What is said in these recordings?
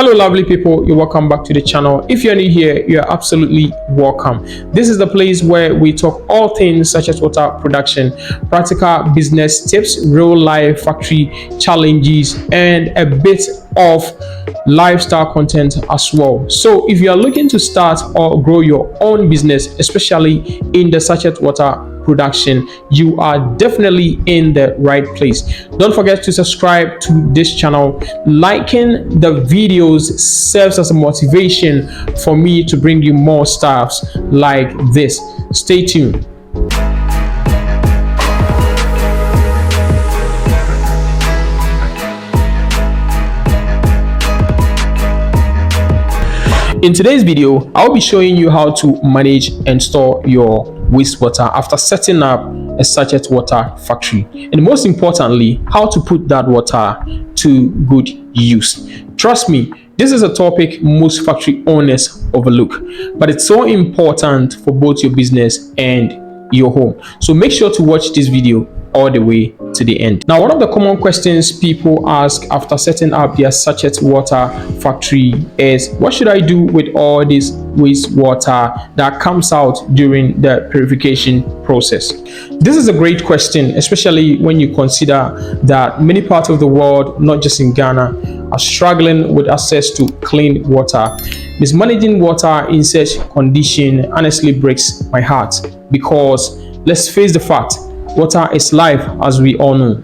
Hello lovely people, you're welcome back to the channel. If you're new here, you're absolutely welcome. This is the place where we talk all things such as water production, practical business tips, real life factory challenges, and a bit of lifestyle content as well. So if you are looking to start or grow your own business, especially in the sachet water production, you are definitely in the right place. Don't forget to subscribe to this channel. Liking the videos serves as a motivation for me to bring you more stuffs like this. Stay tuned. In today's video, I'll be showing you how to manage and store your wastewater after setting up a sachet water factory, and most importantly, how to put that water to good use. Trust me, this is a topic most factory owners overlook, but it's so important for both your business and your home. So make sure to watch this video all the way to the end. Now, one of the common questions people ask after setting up their sachet water factory is, what should I do with all this wastewater that comes out during the purification process? This is a great question, especially when you consider that many parts of the world, not just in Ghana, are struggling with access to clean water. Mismanaging water in such condition honestly breaks my heart, because let's face the fact, water is life, as we all know.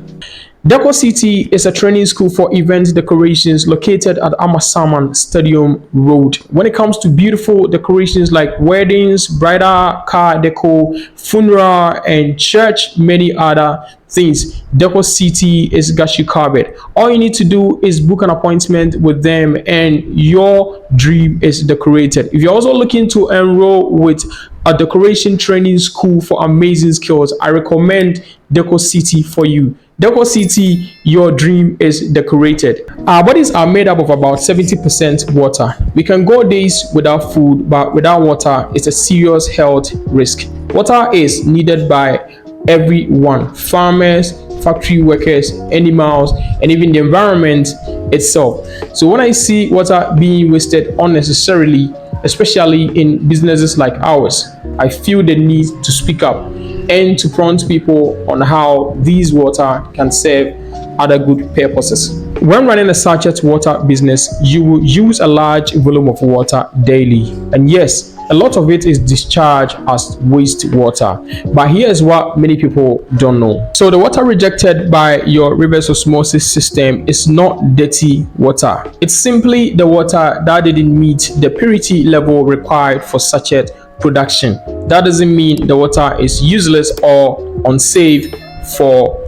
Deco City is a training school for event decorations located at Amasaman Stadium Road. When it comes to beautiful decorations like weddings, bridal, car deco, funeral, and church, many other things, Deco City is got you covered. All you need to do is book an appointment with them and your dream is decorated. If you're also looking to enroll with a decoration training school for amazing skills, I recommend Deco City for you. Deco City, your dream is decorated. Our bodies are made up of about 70% water. We can go days without food, but without water, it's a serious health risk. Water is needed by everyone: farmers, factory workers, animals, and even the environment itself. So when I see water being wasted unnecessarily, especially in businesses like ours, I feel the need to speak up and to prompt people on how these water can serve other good purposes. When running a sachet water business, you will use a large volume of water daily, and yes, a lot of it is discharged as wastewater. But here's what many people don't know. So the water rejected by your reverse osmosis system is not dirty water. It's simply the water that didn't meet the purity level required for sachet production. That doesn't mean the water is useless or unsafe for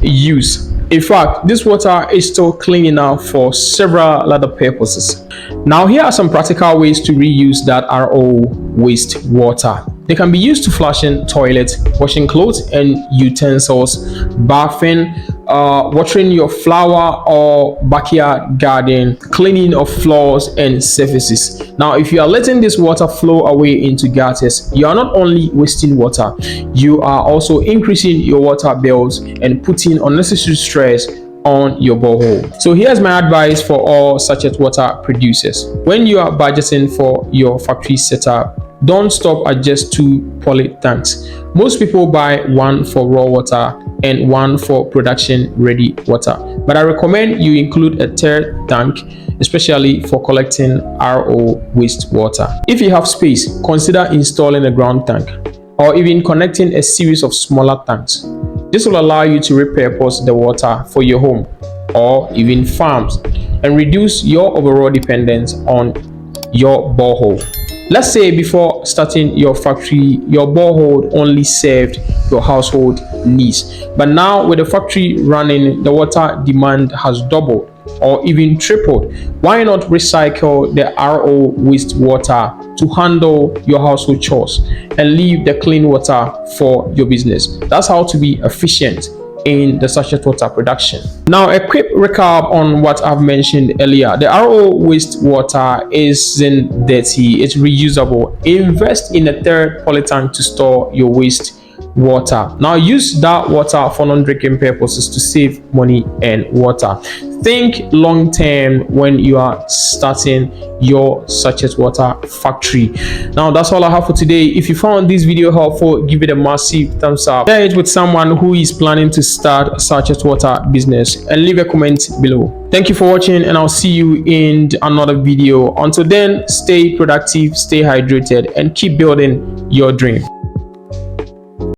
use. In fact, this water is still clean enough for several other purposes. Now, here are some practical ways to reuse that RO wastewater. They can be used to flushing toilets, washing clothes and utensils, bathing, watering your flower or backyard garden, cleaning of floors and surfaces. Now, if you are letting this water flow away into gutters, you are not only wasting water, you are also increasing your water bills and putting unnecessary stress on your borehole. So here's my advice for all sachet water producers. When you are budgeting for your factory setup, don't stop at just 2 poly tanks. Most people buy one for raw water and one for production ready water, but I recommend you include a third tank, especially for collecting RO wastewater. If you have space, consider installing a ground tank or even connecting a series of smaller tanks. This will allow you to repurpose the water for your home or even farms and reduce your overall dependence on your borehole. Let's say before starting your factory, your borehole only served your household needs, but now with the factory running, the water demand has doubled or even tripled. Why not recycle the RO wastewater to handle your household chores and leave the clean water for your business? That's how to be efficient in the sachet water production. Now, a quick recap on what I've mentioned earlier. The RO wastewater isn't dirty, it's reusable. Invest in a third poly tank to store your waste water. Now use that water for non-drinking purposes to save money and water. Think long term when you are starting your sachet water factory. Now that's all I have for today. If you found this video helpful, give it a massive thumbs up, share it with someone who is planning to start a sachet water business, and leave a comment below. Thank you for watching, and I'll see you in another video. Until then, stay productive, stay hydrated, and keep building your dream.